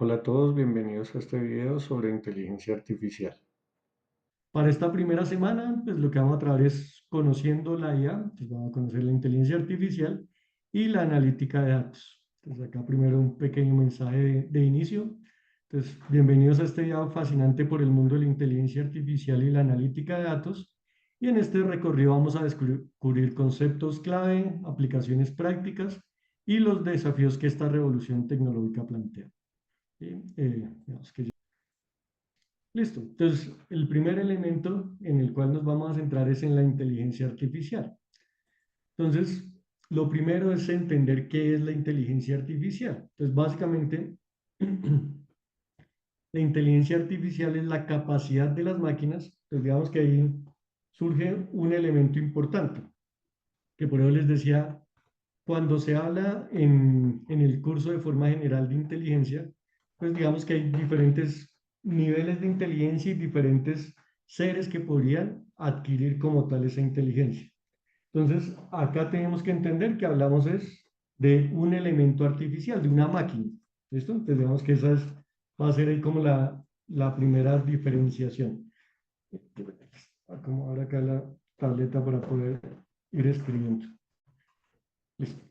Hola a todos, bienvenidos a este video sobre inteligencia artificial. Para esta primera semana, pues lo que vamos a tratar es conociendo la IA, pues vamos a conocer la inteligencia artificial y la analítica de datos. Entonces acá primero un pequeño mensaje de inicio. Entonces, bienvenidos a este video fascinante por el mundo de la inteligencia artificial y la analítica de datos. Y en este recorrido vamos a descubrir conceptos clave, aplicaciones prácticas y los desafíos que esta revolución tecnológica plantea. ¿Sí? Digamos que Listo. Entonces, el primer elemento en el cual nos vamos a centrar es en la inteligencia artificial. Entonces, lo primero es entender qué es la inteligencia artificial. Entonces, básicamente, la inteligencia artificial es la capacidad de las máquinas. Pues digamos que ahí surge un elemento importante, que por eso les decía, cuando se habla en el curso de forma general de inteligencia, pues digamos que hay diferentes niveles de inteligencia y diferentes seres que podrían adquirir como tal esa inteligencia. Entonces, acá tenemos que entender que hablamos es de un elemento artificial, de una máquina. ¿Listo? Entonces, digamos que esa va a ser ahí como la primera diferenciación. Voy a acomodar acá la tableta para poder ir escribiendo. Listo.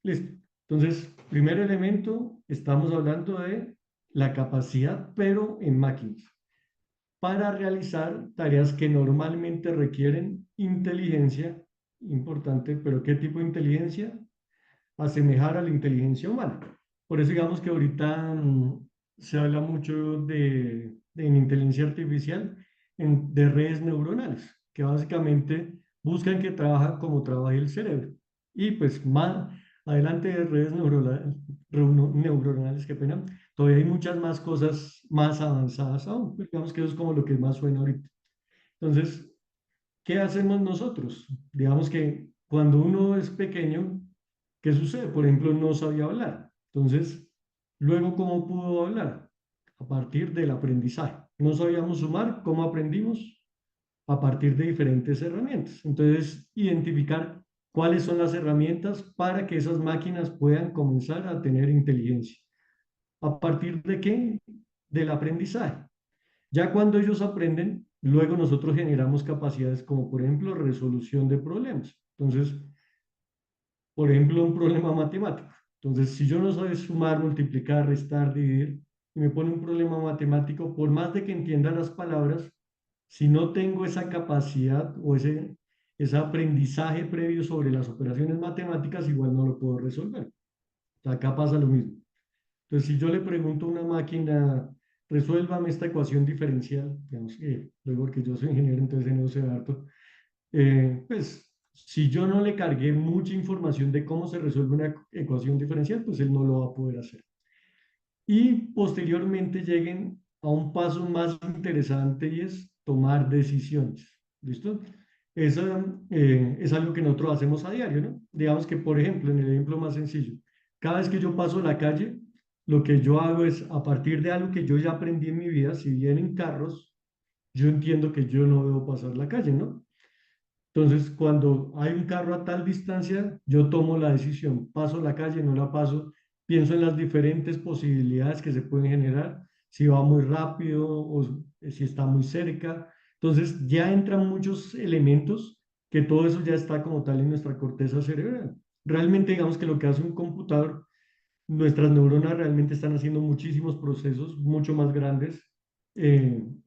Listo. Entonces, primer elemento, estamos hablando de la capacidad, pero en máquinas, para realizar tareas que normalmente requieren inteligencia, importante, pero ¿qué tipo de inteligencia? Asemejar a la inteligencia humana. Por eso digamos que ahorita se habla mucho de en inteligencia artificial, de redes neuronales, que básicamente buscan que trabaja como trabaja el cerebro. Y pues más adelante de redes neuronales, qué pena, todavía hay muchas más cosas más avanzadas aún. Digamos que eso es como lo que más suena ahorita. Entonces, ¿qué hacemos nosotros? Digamos que cuando uno es pequeño, ¿qué sucede? Por ejemplo, no sabía hablar. Entonces, luego, ¿cómo pudo hablar? A partir del aprendizaje. No sabíamos sumar, ¿cómo aprendimos? A partir de diferentes herramientas. Entonces, identificar cuáles son las herramientas para que esas máquinas puedan comenzar a tener inteligencia. ¿A partir de qué? Del aprendizaje. Ya cuando ellos aprenden, luego nosotros generamos capacidades como, por ejemplo, resolución de problemas. Entonces, por ejemplo, un problema matemático. Entonces, si yo no sé sumar, multiplicar, restar, dividir, y me pone un problema matemático, por más de que entienda las palabras, si no tengo esa capacidad o ese aprendizaje previo sobre las operaciones matemáticas, igual no lo puedo resolver. Acá pasa lo mismo. Entonces, si yo le pregunto a una máquina, resuélvame esta ecuación diferencial, digamos que luego que yo soy ingeniero, entonces en eso sé harto, pues si yo no le cargué mucha información de cómo se resuelve una ecuación diferencial, pues él no lo va a poder hacer. Y posteriormente lleguen a un paso más interesante y es tomar decisiones. ¿Listo? Eso es algo que nosotros hacemos a diario, ¿no? Digamos que, por ejemplo, en el ejemplo más sencillo, cada vez que yo paso la calle, lo que yo hago es, a partir de algo que yo ya aprendí en mi vida, si vienen carros, yo entiendo que yo no debo pasar la calle, ¿no? Entonces, cuando hay un carro a tal distancia, yo tomo la decisión, paso la calle, no la paso, pienso en las diferentes posibilidades que se pueden generar, si va muy rápido o si está muy cerca. Entonces, ya entran muchos elementos que todo eso ya está como tal en nuestra corteza cerebral. Realmente, digamos que lo que hace un computador, nuestras neuronas realmente están haciendo muchísimos procesos mucho más grandes en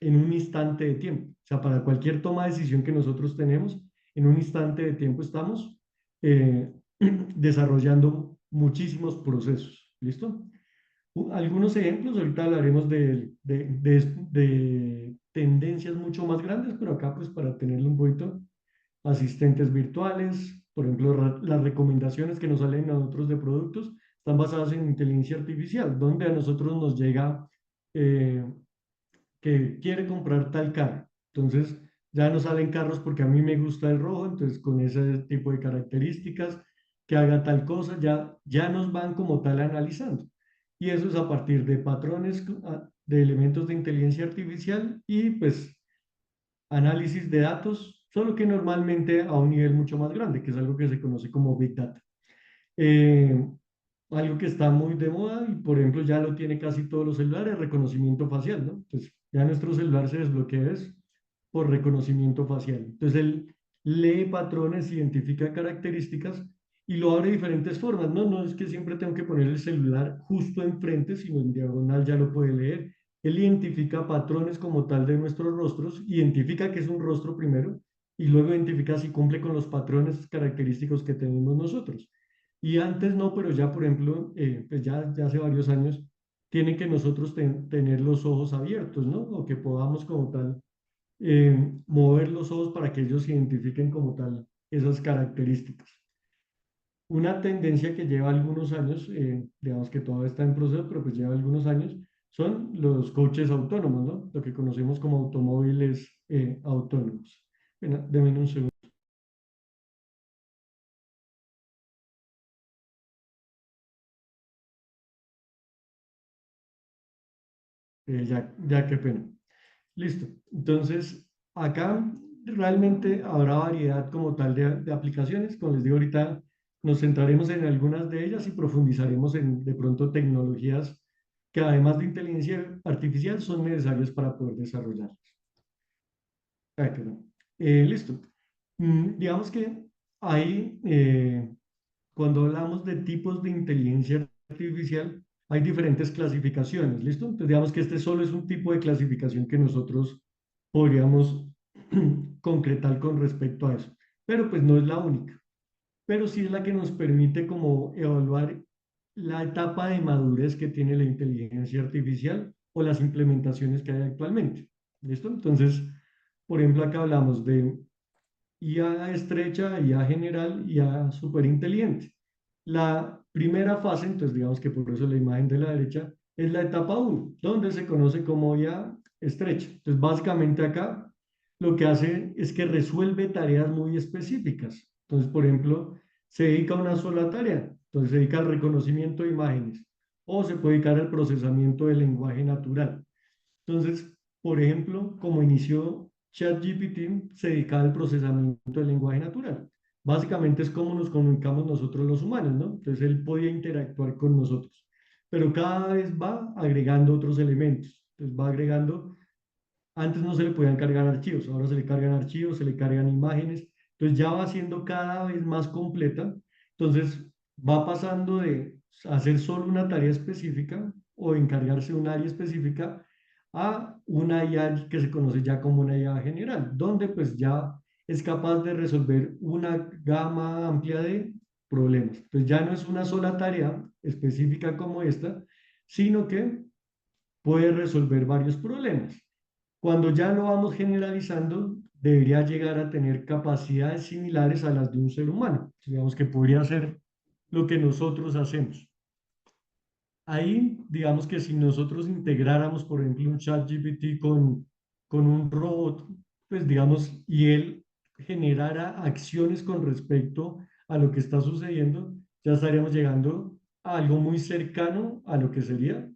en un instante de tiempo. O sea, para cualquier toma de decisión que nosotros tenemos, en un instante de tiempo estamos eh, desarrollando muchísimos procesos. ¿Listo? Algunos ejemplos, ahorita hablaremos de tendencias mucho más grandes, pero acá pues para tenerlo un poquito, asistentes virtuales, por ejemplo, las recomendaciones que nos salen a nosotros de productos están basadas en inteligencia artificial, donde a nosotros nos llega eh, que quiere comprar tal carro. Entonces, ya no salen carros porque a mí me gusta el rojo, entonces con ese tipo de características, que haga tal cosa, ya nos van como tal analizando. Y eso es a partir de patrones, de elementos de inteligencia artificial y pues análisis de datos, solo que normalmente a un nivel mucho más grande, que es algo que se conoce como Big Data. Eh, algo que está muy de moda y, por ejemplo, ya lo tiene casi todos los celulares, reconocimiento facial, ¿no? Entonces, ya nuestro celular se desbloquea es por reconocimiento facial. Entonces, él lee patrones, identifica características y lo abre de diferentes formas, ¿no? No es que siempre tengo que poner el celular justo enfrente, sino en diagonal ya lo puede leer. Él identifica patrones como tal de nuestros rostros, identifica que es un rostro primero y luego identifica si cumple con los patrones característicos que tenemos nosotros. Y antes no, pero ya, por ejemplo, pues ya hace varios años, tienen que nosotros tener los ojos abiertos, ¿no? O que podamos como tal mover los ojos para que ellos identifiquen como tal esas características. Una tendencia que lleva algunos años, digamos que todavía está en proceso, pero pues lleva algunos años, son los coches autónomos, ¿no? Lo que conocemos como automóviles autónomos. Bueno, denme un segundo. Ya qué pena. Listo. Entonces, acá realmente habrá variedad como tal de aplicaciones. Como les digo ahorita, nos centraremos en algunas de ellas y profundizaremos en de pronto tecnologías que además de inteligencia artificial son necesarias para poder desarrollar. Perdón. Listo. Digamos que ahí, cuando hablamos de tipos de inteligencia artificial, hay diferentes clasificaciones, ¿listo? Entonces, digamos que este solo es un tipo de clasificación que nosotros podríamos concretar con respecto a eso, pero pues no es la única, pero sí es la que nos permite como evaluar la etapa de madurez que tiene la inteligencia artificial o las implementaciones que hay actualmente, ¿listo? Entonces, por ejemplo, acá hablamos de IA estrecha, IA general, IA superinteligente. La primera fase, entonces digamos que por eso la imagen de la derecha, es la etapa uno, donde se conoce como IA estrecha. Entonces básicamente acá lo que hace es que resuelve tareas muy específicas. Entonces, por ejemplo, se dedica a una sola tarea. Entonces se dedica al reconocimiento de imágenes o se puede dedicar al procesamiento del lenguaje natural. Entonces, por ejemplo, como inició ChatGPT, se dedicaba al procesamiento del lenguaje natural. Básicamente es como nos comunicamos nosotros los humanos, ¿no? Entonces él podía interactuar con nosotros, pero cada vez va agregando otros elementos. Entonces va agregando, antes no se le podían cargar archivos, ahora se le cargan archivos, se le cargan imágenes, entonces ya va siendo cada vez más completa. Entonces va pasando de hacer solo una tarea específica o encargarse de un área específica a una IA que se conoce ya como una IA general, donde pues ya es capaz de resolver una gama amplia de problemas. Entonces ya no es una sola tarea específica como esta, sino que puede resolver varios problemas. Cuando ya lo vamos generalizando, debería llegar a tener capacidades similares a las de un ser humano. Digamos que podría hacer lo que nosotros hacemos. Ahí, digamos que si nosotros integráramos, por ejemplo, un chat GPT con un robot, pues digamos, y él generara acciones con respecto a lo que está sucediendo, ya estaríamos llegando a algo muy cercano a lo que sería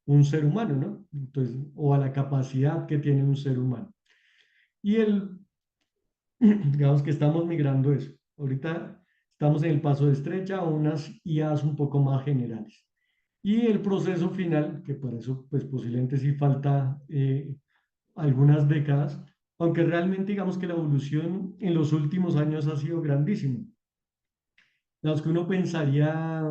un ser humano, ¿no? Entonces, o a la capacidad que tiene un ser humano. Y el, digamos que estamos migrando eso. Ahorita estamos en el paso de estrecha a unas IAs un poco más generales. Y el proceso final, que para eso pues posiblemente sí falta algunas décadas, aunque realmente digamos que la evolución en los últimos años ha sido grandísima. Digamos que uno pensaría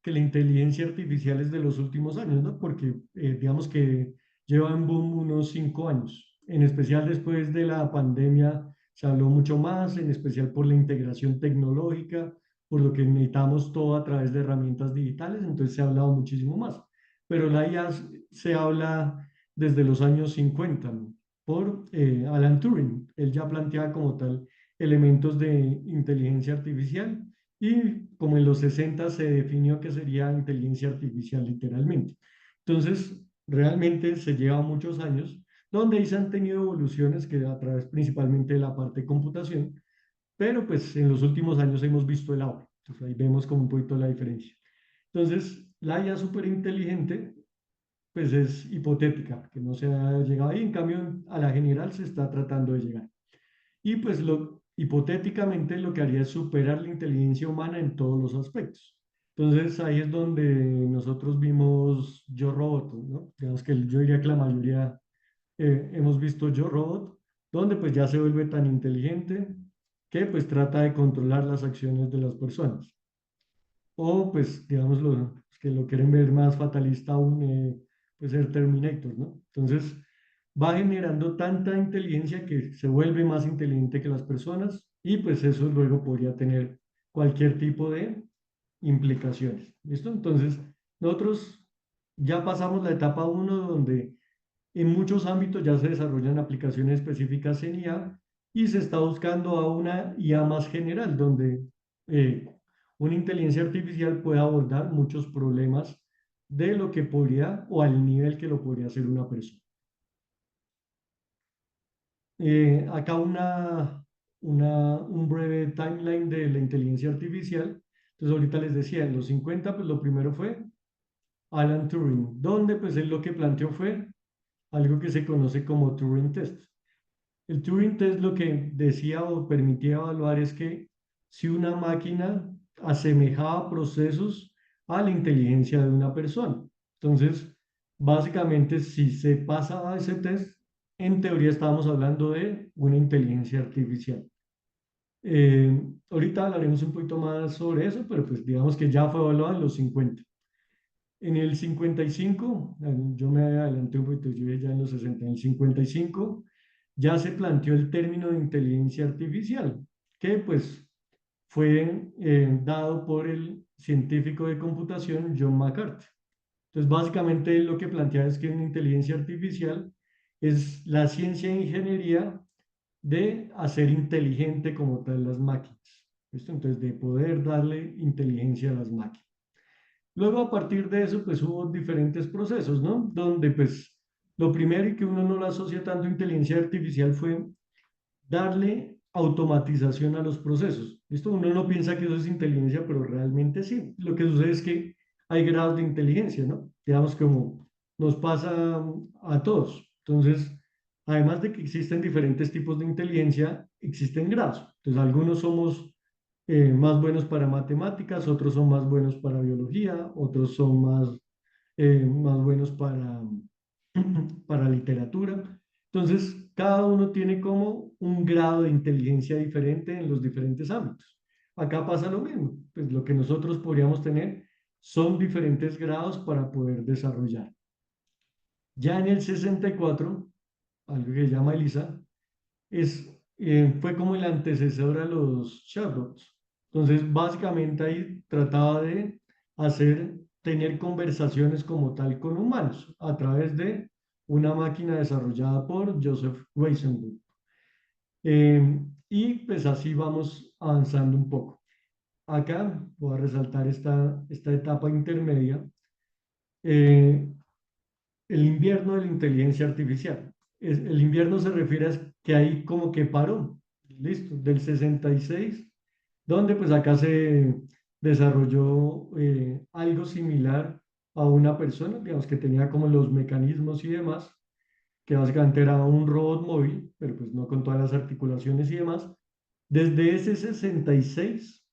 que la inteligencia artificial es de los últimos años, ¿no? Porque digamos que lleva en boom unos 5 años, en especial después de la pandemia se habló mucho más, en especial por la integración tecnológica, por lo que necesitamos todo a través de herramientas digitales, entonces se ha hablado muchísimo más. Pero la IA se habla desde los años 50, ¿no? Por Alan Turing. Él ya planteaba como tal elementos de inteligencia artificial y como en los 60 se definió que sería inteligencia artificial literalmente. Entonces, realmente se lleva muchos años, donde ahí se han tenido evoluciones que a través principalmente de la parte de computación, pero pues en los últimos años hemos visto el auge. Entonces ahí vemos como un poquito la diferencia. Entonces, la IA súper inteligente, pues es hipotética, que no se ha llegado ahí, en cambio a la general se está tratando de llegar. Y pues hipotéticamente lo que haría es superar la inteligencia humana en todos los aspectos. Entonces ahí es donde nosotros vimos Yo Robot, ¿no? Digamos que yo diría que la mayoría hemos visto Yo Robot, donde pues ya se vuelve tan inteligente que pues trata de controlar las acciones de las personas. O pues digamos los que lo quieren ver más fatalista aún, pues ser Terminator, ¿no? Entonces va generando tanta inteligencia que se vuelve más inteligente que las personas y pues eso luego podría tener cualquier tipo de implicaciones. ¿Listo? Entonces, nosotros ya pasamos la etapa uno donde en muchos ámbitos ya se desarrollan aplicaciones específicas en IA y se está buscando a una IA más general, donde eh, una inteligencia artificial puede abordar muchos problemas de lo que podría o al nivel que lo podría hacer una persona. Acá un breve timeline de la inteligencia artificial. Entonces ahorita les decía, en los 50 pues lo primero fue Alan Turing, donde pues él lo que planteó fue algo que se conoce como Turing Test. El Turing Test lo que decía o permitía evaluar es que si una máquina asemejaba procesos a la inteligencia de una persona. Entonces, básicamente, si se pasaba ese test, en teoría estábamos hablando de una inteligencia artificial. Ahorita hablaremos un poquito más sobre eso, pero pues digamos que ya fue evaluado en los 50. En el 55, yo me adelanté un poquito, yo ya en los 60, en el 55 ya se planteó el término de inteligencia artificial, que pues fue dado por el científico de computación John McCarthy. Entonces, básicamente lo que plantea es que una inteligencia artificial es la ciencia e ingeniería de hacer inteligente como tal las máquinas. ¿Listo? Entonces, de poder darle inteligencia a las máquinas. Luego, a partir de eso, pues hubo diferentes procesos, ¿no? Donde, pues, lo primero y que uno no lo asocia tanto a inteligencia artificial fue darle automatización a los procesos. Esto uno no piensa que eso es inteligencia, pero realmente sí. Lo que sucede es que hay grados de inteligencia, ¿no? Digamos como nos pasa a todos. Entonces, además de que existen diferentes tipos de inteligencia, existen grados. Entonces, algunos somos más buenos para matemáticas, otros son más buenos para biología, otros son más buenos para literatura. Entonces, cada uno tiene como un grado de inteligencia diferente en los diferentes ámbitos. Acá pasa lo mismo, pues lo que nosotros podríamos tener son diferentes grados para poder desarrollar. Ya en el 64, algo que se llama ELISA, fue como el antecesor a los chatbots. Entonces, básicamente ahí trataba de tener conversaciones como tal con humanos a través de una máquina desarrollada por Joseph Weizenburg. Y pues así vamos avanzando un poco. Acá voy a resaltar esta etapa intermedia, eh, el invierno de la inteligencia artificial. El invierno se refiere a que ahí como que paró, listo, del 66, donde pues acá se desarrolló algo similar a una persona, digamos que tenía como los mecanismos y demás, que básicamente era un robot móvil, pero pues no con todas las articulaciones y demás. Desde ese 66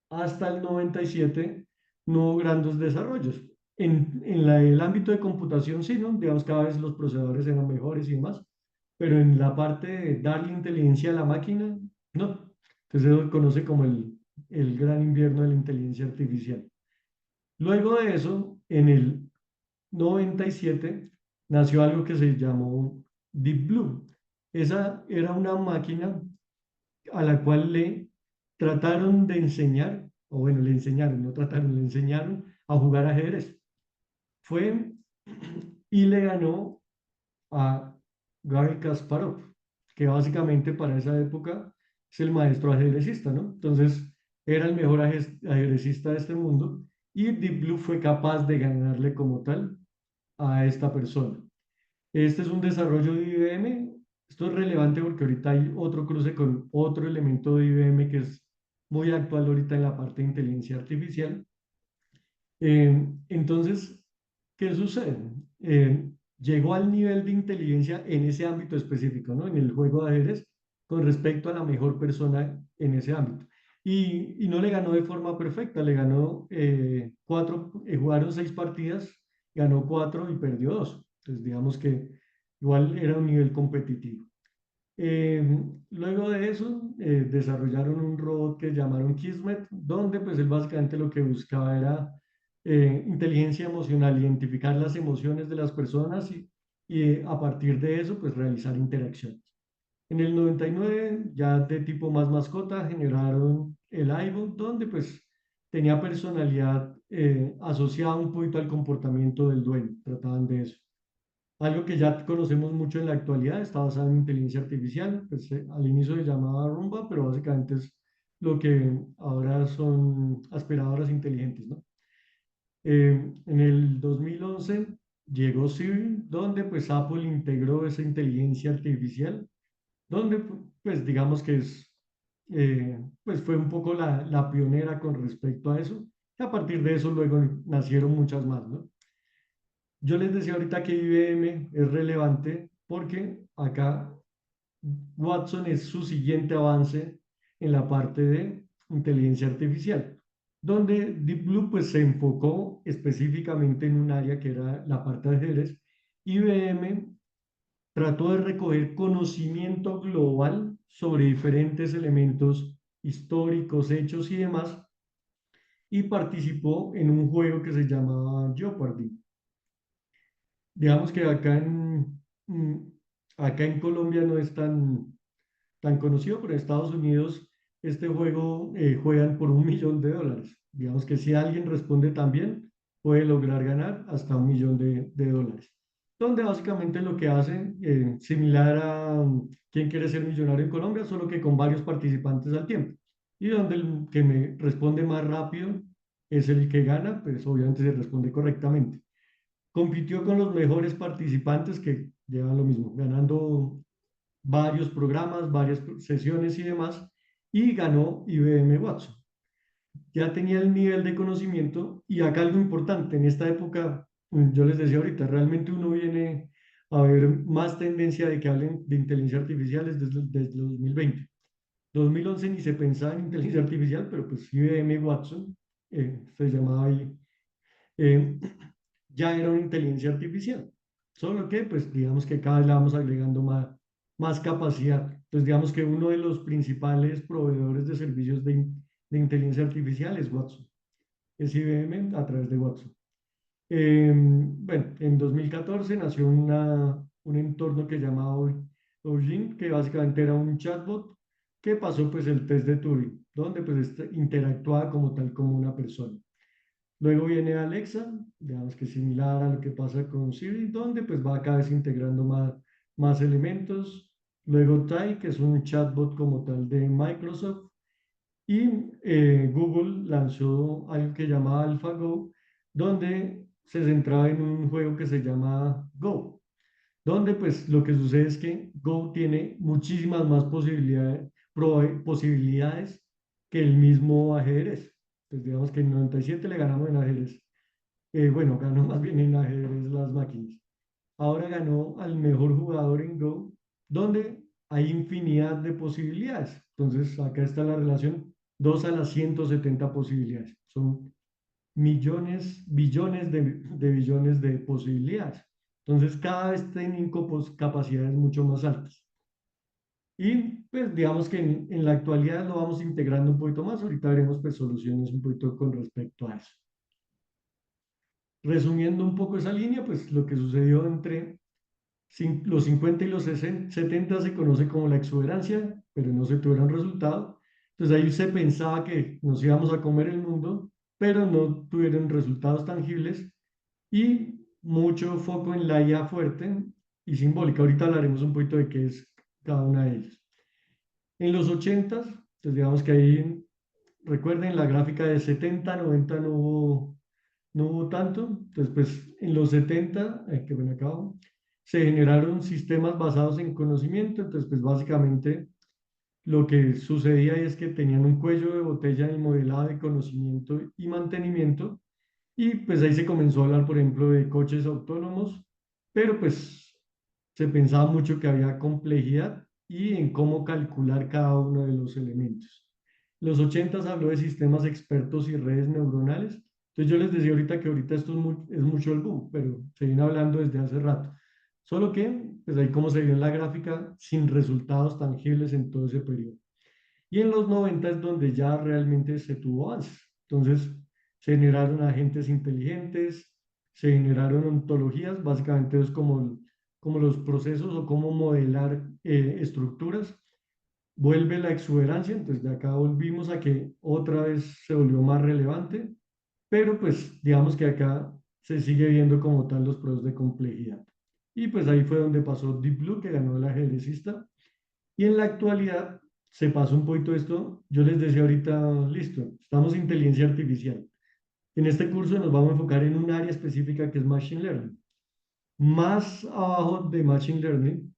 hasta el 97 no hubo grandes desarrollos. En el ámbito de computación sí, ¿no? Digamos, cada vez los procesadores eran mejores y demás, pero en la parte de darle inteligencia a la máquina, no. Entonces eso se conoce como el gran invierno de la inteligencia artificial. Luego de eso, en el 97 nació algo que se llamó Deep Blue. Esa era una máquina a la cual le trataron de enseñar, o bueno, le enseñaron, no trataron, le enseñaron a jugar ajedrez. Fue y le ganó a Garry Kasparov, que básicamente para esa época es el maestro ajedrecista, ¿no? Entonces era el mejor ajedrecista de este mundo y Deep Blue fue capaz de ganarle como tal a esta persona. Este es un desarrollo de IBM. Esto es relevante porque ahorita hay otro cruce con otro elemento de IBM que es muy actual ahorita en la parte de inteligencia artificial. Entonces, ¿qué sucede? Llegó al nivel de inteligencia en ese ámbito específico, ¿no? En el juego de ajedrez, con respecto a la mejor persona en ese ámbito. y no le ganó de forma perfecta, le ganó jugaron 6 partidas, ganó 4 y perdió 2. Entonces, digamos que igual era un nivel competitivo. Eh, Luego de eso, desarrollaron un robot que llamaron Kismet, donde pues él básicamente lo que buscaba era inteligencia emocional, identificar las emociones de las personas y a partir de eso pues realizar interacciones. En el 99, ya de tipo más mascota, generaron el iBot, donde pues tenía personalidad asociada un poquito al comportamiento del dueño, trataban de eso. Algo que ya conocemos mucho en la actualidad, está basado en inteligencia artificial, pues al inicio se llamaba Roomba, pero básicamente es lo que ahora son aspiradoras inteligentes, ¿no? En el 2011 llegó Siri, donde pues Apple integró esa inteligencia artificial, donde pues digamos que pues fue un poco la pionera con respecto a eso, y a partir de eso luego nacieron muchas más, ¿no? Yo les decía ahorita que IBM es relevante porque acá Watson es su siguiente avance en la parte de inteligencia artificial, donde Deep Blue pues se enfocó específicamente en un área que era la parte de ajedrez. IBM trató de recoger conocimiento global sobre diferentes elementos históricos, hechos y demás, y participó en un juego que se llamaba Jeopardy. Digamos que mm, acá en Colombia no es tan conocido, pero en Estados Unidos este juego juegan por $1.000.000. Digamos que si alguien responde también, puede lograr ganar hasta $1.000.000 dólares. Donde básicamente lo que hacen, similar a ¿Quién quiere ser millonario en Colombia? Solo que con varios participantes al tiempo. Y donde el que me responde más rápido es el que gana, pues obviamente se responde correctamente. Compitió con los mejores participantes que llevan lo mismo, ganando varios programas, varias sesiones y demás, y ganó IBM Watson. Ya tenía el nivel de conocimiento y acá algo importante, en esta época, yo les decía ahorita, realmente uno viene a ver más tendencia de que hablen de inteligencia artificial desde 2020. 2011 ni se pensaba en inteligencia artificial, pero pues IBM Watson, se llamaba ahí, eh, ya era una inteligencia artificial. Solo que, pues, digamos que cada vez le vamos agregando más capacidad. Entonces, digamos que uno de los principales proveedores de servicios de inteligencia artificial es Watson, es IBM a través de Watson. Bueno, en 2014 nació un entorno que llamaba Origin, que básicamente era un chatbot que pasó pues el test de Turing, donde pues interactuaba como tal como una persona. Luego viene Alexa, digamos que es similar a lo que pasa con Siri, donde pues va cada vez integrando más elementos. Luego Tai, que es un chatbot como tal de Microsoft. Y Google lanzó algo que llamaba AlphaGo, donde se centraba en un juego que se llama Go, donde pues lo que sucede es que Go tiene muchísimas más posibilidades que el mismo ajedrez. Pues digamos que en 97 le ganamos en ajedrez. Bueno, ganó más bien en ajedrez las máquinas. Ahora ganó al mejor jugador en Go, donde hay infinidad de posibilidades. Entonces, acá está la relación 2 a las 170 posibilidades. Son millones, billones de billones de posibilidades. Entonces, cada vez tienen capacidades mucho más altas. Y pues digamos que en la actualidad lo vamos integrando un poquito más. Ahorita veremos pues soluciones un poquito con respecto a eso. Resumiendo un poco esa línea, pues lo que sucedió entre los 50 y los 70 se conoce como la exuberancia, pero no se tuvieron resultado. Entonces ahí se pensaba que nos íbamos a comer el mundo, pero no tuvieron resultados tangibles y mucho foco en la IA fuerte y simbólica. Ahorita hablaremos un poquito de qué es cada una de ellas. En los 80, pues digamos que ahí, recuerden la gráfica de 70, 90 no hubo tanto. Entonces, pues en los 70, que ven acá, se generaron sistemas basados en conocimiento. Entonces, pues básicamente lo que sucedía es que tenían un cuello de botella en el modelado de conocimiento y mantenimiento. Y pues ahí se comenzó a hablar, por ejemplo, de coches autónomos, pero pues se pensaba mucho que había complejidad y en cómo calcular cada uno de los elementos. Los 80 habló de sistemas expertos y redes neuronales. Entonces yo les decía ahorita que ahorita esto es mucho el boom, pero se viene hablando desde hace rato. Solo que, pues ahí como se vio en la gráfica, sin resultados tangibles en todo ese periodo. Y en los 90 es donde ya realmente se tuvo avance. Entonces se generaron agentes inteligentes, se generaron ontologías, básicamente es como los procesos o cómo modelar estructuras. Vuelve la exuberancia, entonces de acá volvimos a que otra vez se volvió más relevante, pero pues digamos que acá se sigue viendo como tal los procesos de complejidad. Y pues ahí fue donde pasó Deep Blue, que ganó el ajedrecista. Y en la actualidad se pasó un poquito esto. Yo les decía ahorita, listo, estamos en inteligencia artificial. En este curso nos vamos a enfocar en un área específica que es Machine Learning. Más abajo de Machine Learning,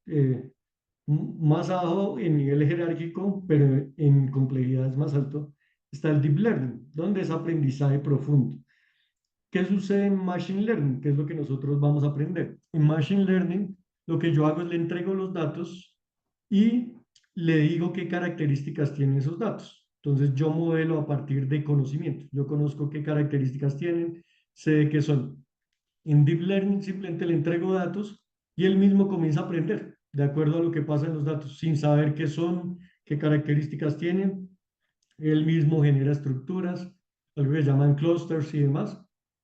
más abajo en nivel jerárquico, pero en complejidad es más alto, está el Deep Learning, donde es aprendizaje profundo. ¿Qué sucede en Machine Learning? ¿Qué es lo que nosotros vamos a aprender? En Machine Learning, lo que yo hago es le entrego los datos y le digo qué características tienen esos datos. Entonces yo modelo a partir de conocimiento. Yo conozco qué características tienen, sé de qué son. En Deep Learning simplemente le entrego datos y él mismo comienza a aprender de acuerdo a lo que pasa en los datos, sin saber qué son, qué características tienen. Él mismo genera estructuras, algo que llaman clusters y demás,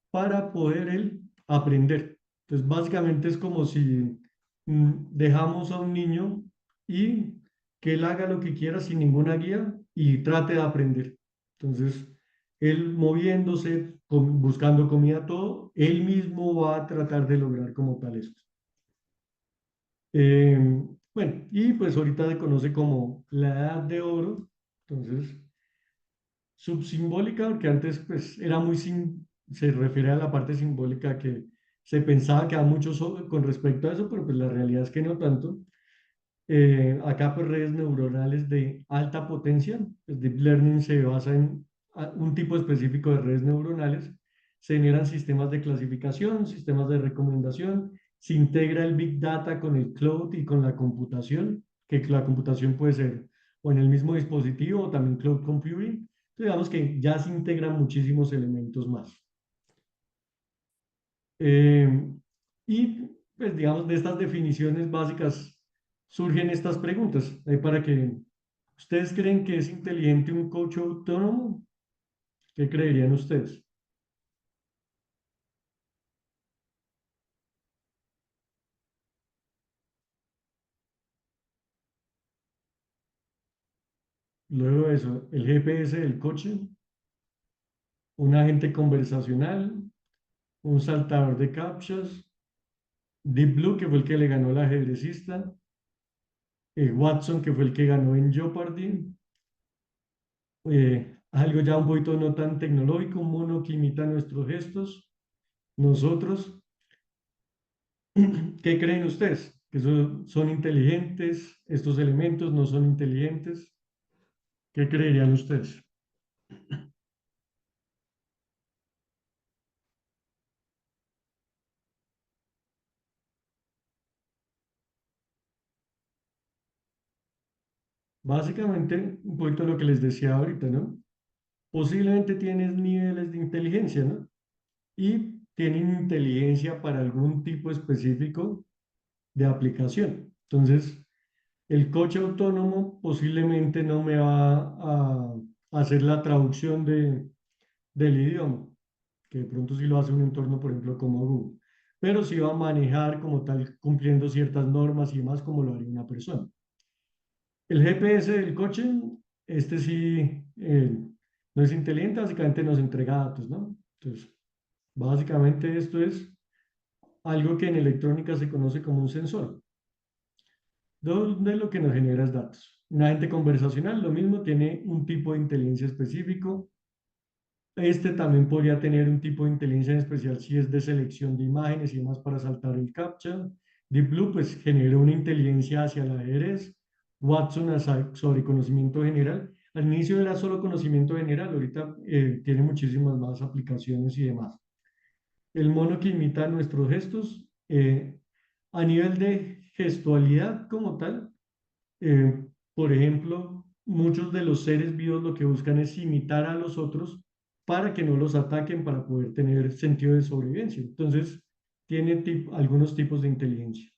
para poder él aprender. Entonces, básicamente es como si dejamos a un niño y que él haga lo que quiera sin ninguna guía y trate de aprender. Entonces, él moviéndose, buscando comida, todo, él mismo va a tratar de lograr como tal esto. Eh, bueno, y pues ahorita se conoce como la edad de oro. Entonces, subsimbólica, porque antes pues era se refiere a la parte simbólica que se pensaba que había mucho con respecto a eso, pero pues la realidad es que no tanto. Acá pues redes neuronales de alta potencia, pues Deep Learning se basa en un tipo específico de redes neuronales, se generan sistemas de clasificación, sistemas de recomendación, se integra el Big Data con el cloud y con la computación, que la computación puede ser o en el mismo dispositivo o también cloud computing. Entonces, digamos que ya se integran muchísimos elementos más. Eh, y pues digamos, de estas definiciones básicas surgen estas preguntas, para que ustedes creen que es inteligente un coach autónomo. ¿Qué creerían ustedes? Luego de eso, el GPS del coche, un agente conversacional, un saltador de captchas, Deep Blue, que fue el que le ganó al ajedrecista, Watson, que fue el que ganó en Jeopardy, algo ya un poquito no tan tecnológico, un mono que imita nuestros gestos, nosotros. ¿Qué creen ustedes? ¿Que son inteligentes? ¿Estos elementos no son inteligentes? ¿Qué creerían ustedes? Básicamente, un poquito lo que les decía ahorita, ¿no? Posiblemente tienen niveles de inteligencia, ¿no? Y tienen inteligencia para algún tipo específico de aplicación. Entonces, el coche autónomo posiblemente no me va a hacer la traducción del idioma, que de pronto sí lo hace un entorno, por ejemplo, como Google, pero sí va a manejar como tal, cumpliendo ciertas normas y demás, como lo haría una persona. El GPS del coche, este sí no es inteligente, básicamente nos entrega datos, ¿no? Entonces, básicamente esto es algo que en electrónica se conoce como un sensor, donde lo que nos genera es datos. Un agente conversacional, lo mismo, tiene un tipo de inteligencia específico. Este también podría tener un tipo de inteligencia en especial si es de selección de imágenes y demás para saltar el captcha. Deep Blue pues genera una inteligencia hacia el ajedrez. Watson sobre conocimiento general. Al inicio era solo conocimiento general, ahorita tiene muchísimas más aplicaciones y demás. El mono que imita nuestros gestos, a nivel de gestualidad como tal, por ejemplo, muchos de los seres vivos lo que buscan es imitar a los otros para que no los ataquen, para poder tener sentido de sobrevivencia. Entonces, tiene algunos tipos de inteligencia.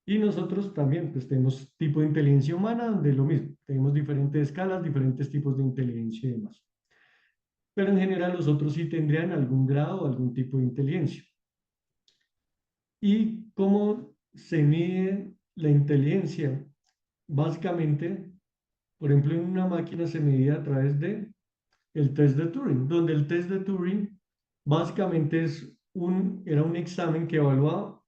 Y nosotros también, pues tenemos tipo de inteligencia humana, donde es lo mismo. Tenemos diferentes escalas, diferentes tipos de inteligencia y demás. Pero en general los otros sí tendrían algún grado o algún tipo de inteligencia. ¿Y cómo se mide la inteligencia? Básicamente, por ejemplo, en una máquina se mide a través de el test de Turing, donde el test de Turing básicamente era un examen que evaluaba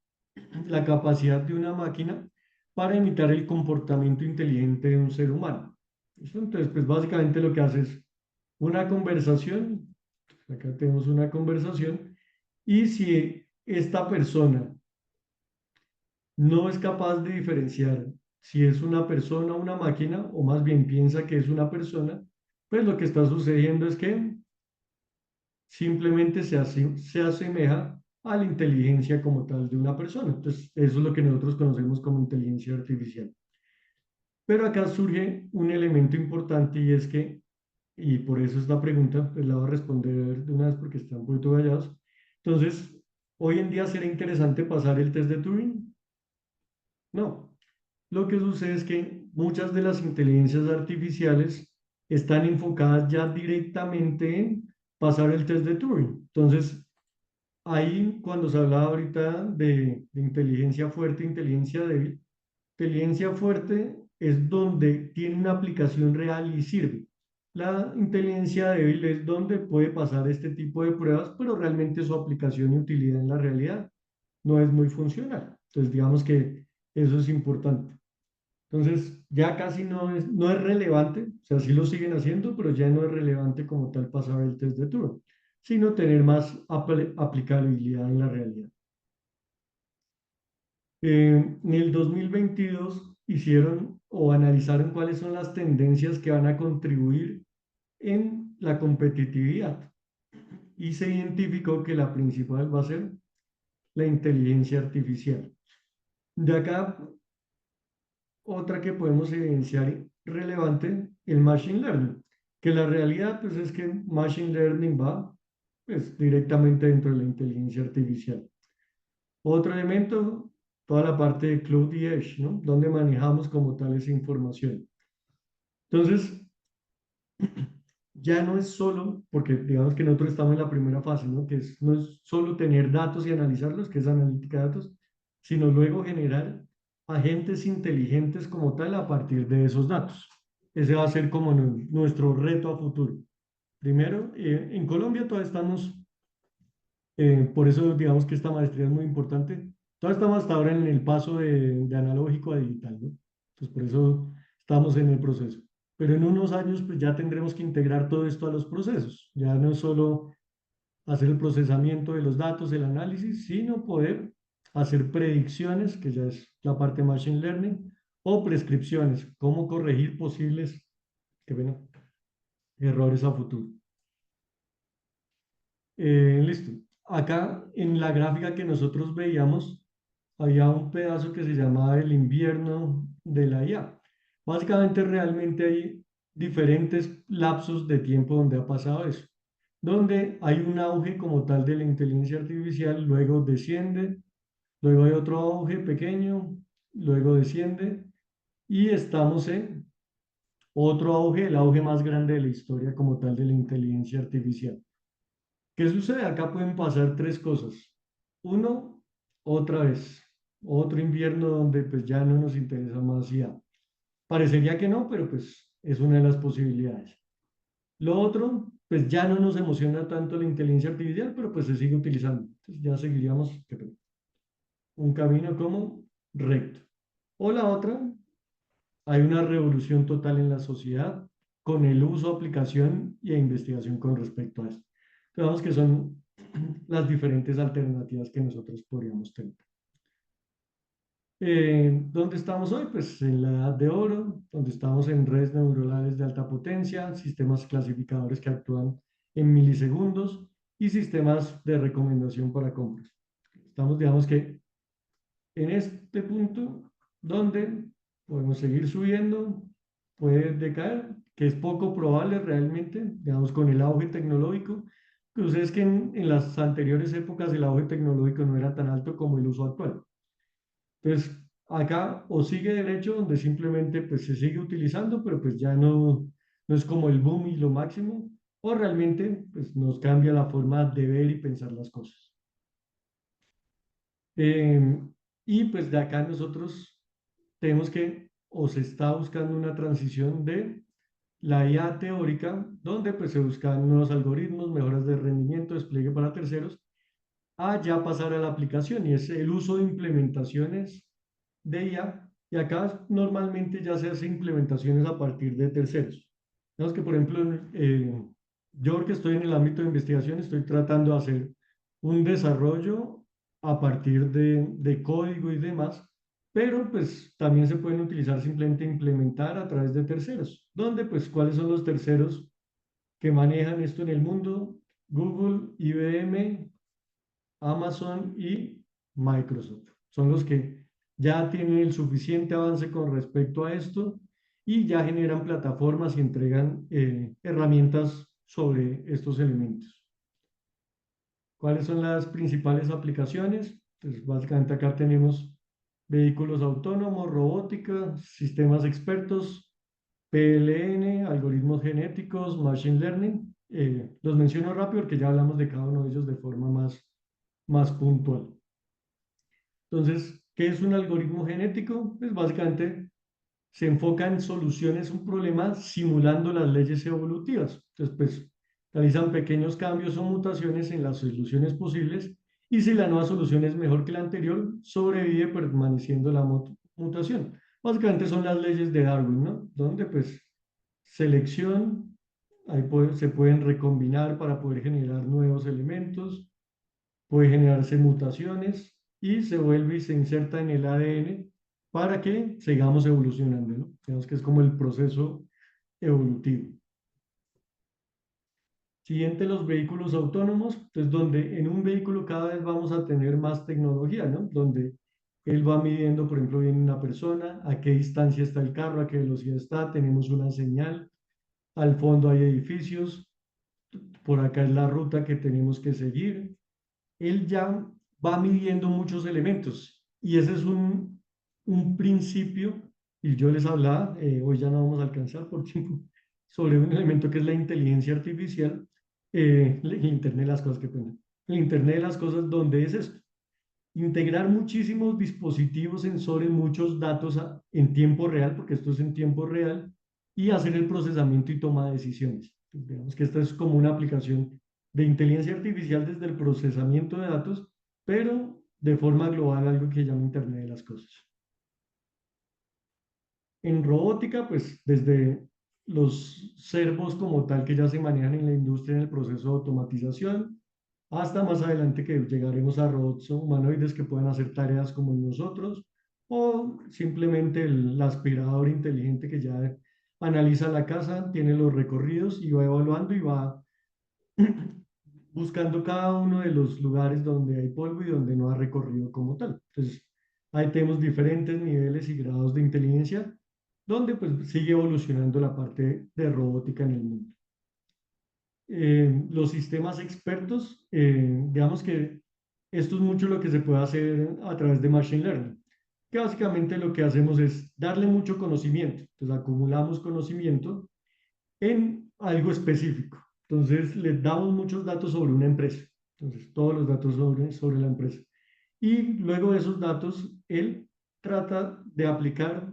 la capacidad de una máquina para imitar el comportamiento inteligente de un ser humano. ¿Listo? Entonces, pues básicamente lo que hace es una conversación, acá tenemos una conversación, y si esta persona no es capaz de diferenciar si es una persona o una máquina, o más bien piensa que es una persona, pues lo que está sucediendo es que simplemente se asemeja a la inteligencia como tal de una persona. Entonces, eso es lo que nosotros conocemos como inteligencia artificial. Pero acá surge un elemento importante y es que, y por eso esta pregunta, pues la voy a responder de una vez porque están un poquito callados. Entonces, hoy en día será interesante pasar el test de Turing. No, lo que sucede es que muchas de las inteligencias artificiales están enfocadas ya directamente en pasar el test de Turing. Entonces, ahí cuando se hablaba ahorita de inteligencia fuerte, inteligencia fuerte es donde tiene una aplicación real y sirve. La inteligencia débil es donde puede pasar este tipo de pruebas, pero realmente su aplicación y utilidad en la realidad no es muy funcional. Entonces, digamos que eso es importante. Entonces, ya casi no es relevante, o sea, sí lo siguen haciendo, pero ya no es relevante como tal pasar el test de Turing, sino tener más aplicabilidad en la realidad. En el 2022 hicieron o analizaron cuáles son las tendencias que van a contribuir en la competitividad y se identificó que la principal va a ser la inteligencia artificial. De acá otra que podemos evidenciar relevante, el Machine Learning, que la realidad pues es que Machine Learning va pues, directamente dentro de la inteligencia artificial. Otro elemento, toda la parte de Cloud y Edge, ¿no? Donde manejamos como tal esa información. Entonces, ya no es solo, porque digamos que nosotros estamos en la primera fase, ¿no? No es solo tener datos y analizarlos, que es analítica de datos, sino luego generar agentes inteligentes como tal a partir de esos datos. Ese va a ser como nuestro reto a futuro. Primero, en Colombia todavía estamos, por eso digamos que esta maestría es muy importante, todavía estamos hasta ahora en el paso de analógico a digital, ¿no? Entonces, por eso estamos en el proceso. Pero en unos años, pues ya tendremos que integrar todo esto a los procesos. Ya no es solo hacer el procesamiento de los datos, el análisis, sino poder hacer predicciones, que ya es la parte de Machine Learning, o prescripciones, cómo corregir posibles, que bueno, errores a futuro. Listo. Acá en la gráfica que nosotros veíamos, había un pedazo que se llamaba el invierno de la IA. Básicamente, realmente hay diferentes lapsos de tiempo donde ha pasado eso, donde hay un auge como tal de la inteligencia artificial, luego desciende, luego hay otro auge pequeño, luego desciende, y estamos en otro auge, el auge más grande de la historia como tal de la inteligencia artificial. ¿Qué sucede? Acá pueden pasar tres cosas. Uno, otra vez, otro invierno donde pues ya no nos interesa más IA. Parecería que no, pero pues es una de las posibilidades. Lo otro, pues ya no nos emociona tanto la inteligencia artificial, pero pues se sigue utilizando. Entonces ya seguiríamos un camino como recto. O la otra, hay una revolución total en la sociedad con el uso, aplicación y investigación con respecto a esto. Digamos que son las alternativas que nosotros podríamos tener. ¿Dónde estamos hoy? Pues en la edad de oro, donde estamos en redes neuronales de alta potencia, sistemas clasificadores que actúan en milisegundos y sistemas de recomendación para compras. Estamos, digamos que, en este punto donde podemos seguir subiendo puede decaer, que es poco probable realmente, digamos, con el auge tecnológico. Pues es que en las anteriores épocas el auge tecnológico no era tan alto como el uso actual. Entonces, acá o sigue derecho, donde simplemente pues se sigue utilizando, pero pues ya no es como el boom y lo máximo, o realmente pues nos cambia la forma de ver y pensar las cosas. Eh, y pues de acá nosotros tenemos que, o se está buscando una transición de la IA teórica, donde pues se buscan nuevos algoritmos, mejoras de rendimiento, despliegue para terceros, a ya pasar a la aplicación y es el uso de implementaciones de IA. Y acá normalmente ya se hace implementaciones a partir de terceros. Digamos que, por ejemplo, yo que estoy en el ámbito de investigación, estoy tratando de hacer un desarrollo a partir de código y demás, pero pues también se pueden utilizar simplemente implementar a través de terceros. ¿Dónde? Pues, ¿cuáles son los terceros que manejan esto en el mundo? Google, IBM, Amazon y Microsoft. Son los que ya tienen el suficiente avance con respecto a esto y ya generan plataformas y entregan herramientas sobre estos elementos. ¿Cuáles son las principales aplicaciones? Pues básicamente acá tenemos vehículos autónomos, robótica, sistemas expertos, PLN, algoritmos genéticos, machine learning. Los menciono rápido porque ya hablamos de cada uno de ellos de forma más puntual. Entonces, ¿qué es un algoritmo genético? Pues básicamente se enfoca en soluciones a un problema simulando las leyes evolutivas. Entonces, pues realizan pequeños cambios o mutaciones en las soluciones posibles y si la nueva solución es mejor que la anterior, sobrevive permaneciendo la mutación. Básicamente son las leyes de Darwin, ¿no? Donde pues selección, se pueden recombinar para poder generar nuevos elementos, puede generarse mutaciones y se vuelve y se inserta en el ADN para que sigamos evolucionando, ¿no? Digamos que es como el proceso evolutivo. Siguiente, los vehículos autónomos, pues donde en un vehículo cada vez vamos a tener más tecnología, ¿no? Donde él va midiendo, por ejemplo, viene una persona, a qué distancia está el carro, a qué velocidad está, tenemos una señal, al fondo hay edificios, por acá es la ruta que tenemos que seguir, él ya va midiendo muchos elementos y ese es un principio, y yo les hablaba, hoy ya no vamos a alcanzar por tiempo, sobre un elemento que es la inteligencia artificial, el Internet de las cosas, que pena, el Internet de las cosas, donde es esto, integrar muchísimos dispositivos, sensores, muchos datos en tiempo real, porque esto es en tiempo real, y hacer el procesamiento y toma de decisiones. Entonces, digamos que esta es como una aplicación de inteligencia artificial desde el procesamiento de datos, pero de forma global, algo que se llama Internet de las Cosas. En robótica, pues desde los servos como tal que ya se manejan en la industria en el proceso de automatización, hasta más adelante que llegaremos a robots humanoides que puedan hacer tareas como nosotros, o simplemente el aspirador inteligente que ya analiza la casa, tiene los recorridos y va evaluando y va buscando cada uno de los lugares donde hay polvo y donde no ha recorrido como tal. Entonces, ahí tenemos diferentes niveles y grados de inteligencia, donde pues sigue evolucionando la parte de robótica en el mundo. Los sistemas expertos, digamos que esto es mucho lo que se puede hacer a través de Machine Learning, que básicamente lo que hacemos es darle mucho conocimiento. Entonces, acumulamos conocimiento en algo específico. Entonces, les damos muchos datos sobre una empresa. Entonces, todos los datos sobre la empresa. Y luego de esos datos, él trata de aplicar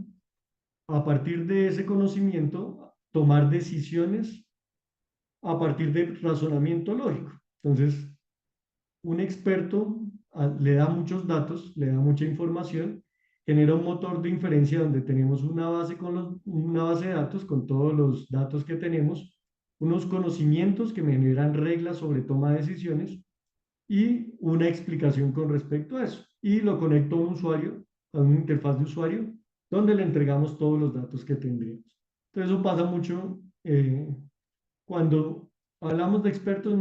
a partir de ese conocimiento, tomar decisiones a partir de razonamiento lógico. Entonces, un experto le da muchos datos, le da mucha información, genera un motor de inferencia donde tenemos una base, una base de datos con todos los datos que tenemos, unos conocimientos que me generan reglas sobre toma de decisiones y una explicación con respecto a eso. Y lo conecto a un usuario, a una interfaz de usuario, donde le entregamos todos los datos que tendríamos. Entonces, eso pasa mucho cuando hablamos de expertos,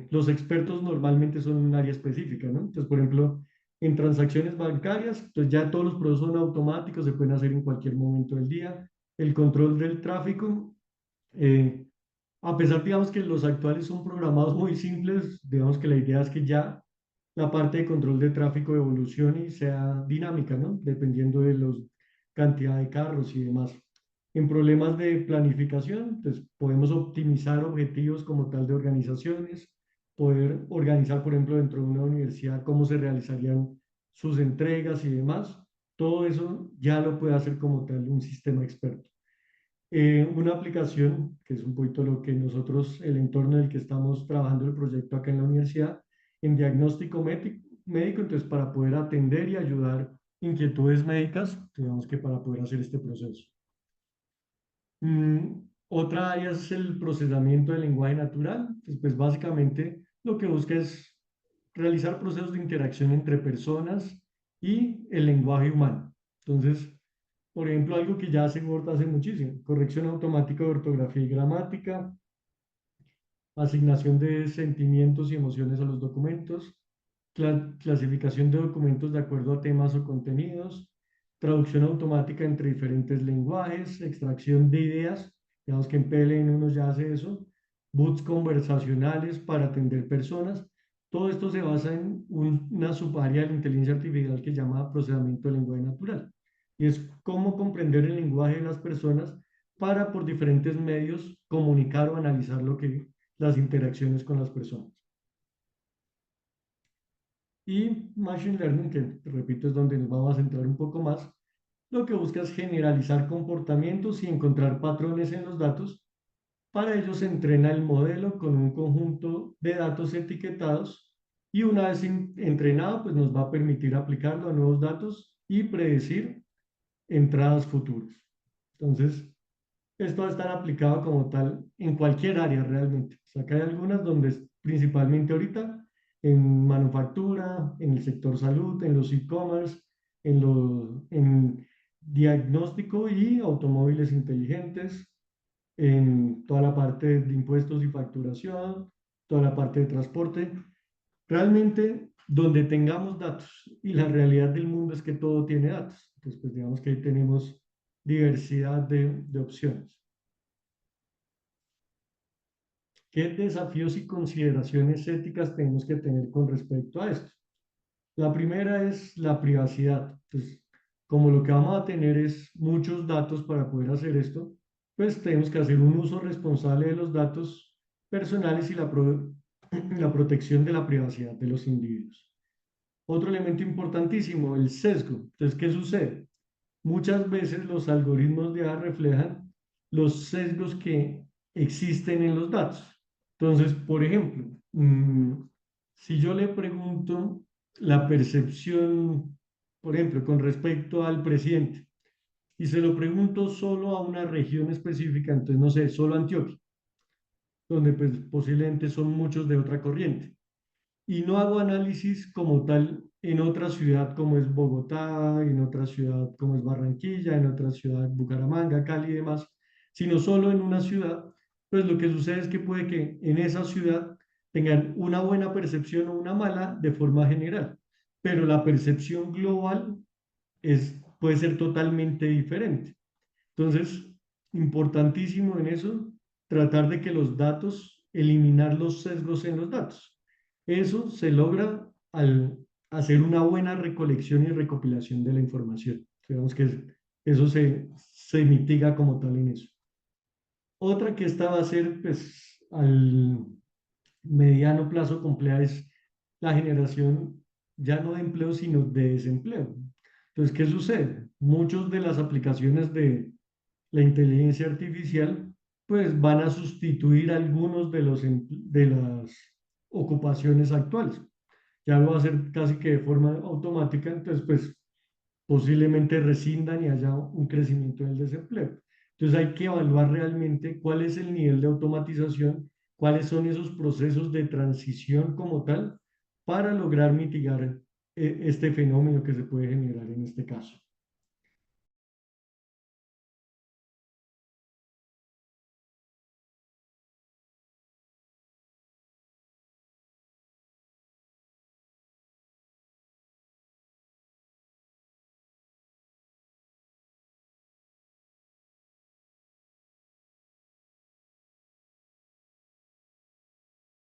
los expertos normalmente son un área específica, ¿no? Entonces, por ejemplo, en transacciones bancarias, pues ya todos los procesos son automáticos, se pueden hacer en cualquier momento del día. el control del tráfico. eh, a pesar, digamos, que los actuales son programados muy simples, digamos que la idea es que ya la parte de control de tráfico evolucione y sea dinámica, ¿no? Dependiendo de la cantidad de carros y demás. En problemas de planificación, pues podemos optimizar objetivos como tal de organizaciones, poder organizar, por ejemplo, dentro de una universidad cómo se realizarían sus entregas y demás. Todo eso ya lo puede hacer como tal un sistema experto. Una aplicación, que es un poquito lo que nosotros, el entorno en el que estamos trabajando el proyecto acá en la universidad, en diagnóstico médico, entonces para poder atender y ayudar inquietudes médicas, digamos que para poder hacer este proceso. Otra área es el procesamiento del lenguaje natural, pues básicamente lo que busca es realizar procesos de interacción entre personas y el lenguaje humano. Entonces, por ejemplo, algo que ya hace Word hace muchísimo, corrección automática de ortografía y gramática, asignación de sentimientos y emociones a los documentos, clasificación de documentos de acuerdo a temas o contenidos, traducción automática entre diferentes lenguajes, extracción de ideas, digamos que en PLN uno ya hace eso, bots conversacionales para atender personas. Todo esto se basa en una subárea de la inteligencia artificial que se llama procesamiento del lenguaje natural. Y es cómo comprender el lenguaje de las personas para, por diferentes medios, comunicar o analizar las interacciones con las personas. Y Machine Learning, que repito es donde nos vamos a centrar un poco más, lo que busca es generalizar comportamientos y encontrar patrones en los datos. Para ello se entrena el modelo con un conjunto de datos etiquetados y una vez entrenado, pues nos va a permitir aplicarlo a nuevos datos y predecir entradas futuras. Entonces, esto va a estar aplicado como tal en cualquier área realmente. O sea, que hay algunas donde principalmente ahorita en manufactura, en el sector salud, en los e-commerce, en diagnóstico y automóviles inteligentes, en toda la parte de impuestos y facturación, toda la parte de transporte. Realmente, donde tengamos datos, y la realidad del mundo es que todo tiene datos. Entonces, pues digamos que ahí tenemos diversidad de opciones. ¿Qué desafíos y consideraciones éticas tenemos que tener con respecto a esto? La primera es la privacidad. Pues, como lo que vamos a tener es muchos datos para poder hacer esto, pues tenemos que hacer un uso responsable de los datos personales y la protección de la privacidad de los individuos. Otro elemento importantísimo, el sesgo. Entonces, ¿qué sucede? Muchas veces los algoritmos de IA reflejan los sesgos que existen en los datos. Entonces, por ejemplo, si yo le pregunto la percepción, por ejemplo, con respecto al presidente, y se lo pregunto solo a una región específica, entonces no sé, solo Antioquia, donde pues posiblemente son muchos de otra corriente y no hago análisis como tal en otra ciudad como es Bogotá, en otra ciudad como es Barranquilla, en otra ciudad Bucaramanga, Cali y demás, sino solo en una ciudad, pues lo que sucede es que puede que en esa ciudad tengan una buena percepción o una mala de forma general, pero la percepción global puede ser totalmente diferente. Entonces, importantísimo en eso, tratar de que los datos, eliminar los sesgos en los datos. Eso se logra al hacer una buena recolección y recopilación de la información. Digamos que eso se mitiga como tal en eso. Otra que esta va a ser, pues, al mediano plazo compleja es la generación ya no de empleo, sino de desempleo. Entonces, ¿qué sucede? Muchas de las aplicaciones de la inteligencia artificial, pues van a sustituir algunos de las ocupaciones actuales. Ya lo va a hacer casi que de forma automática, entonces pues posiblemente rescindan y haya un crecimiento del desempleo. Entonces hay que evaluar realmente cuál es el nivel de automatización, cuáles son esos procesos de transición como tal para lograr mitigar este fenómeno que se puede generar en este caso.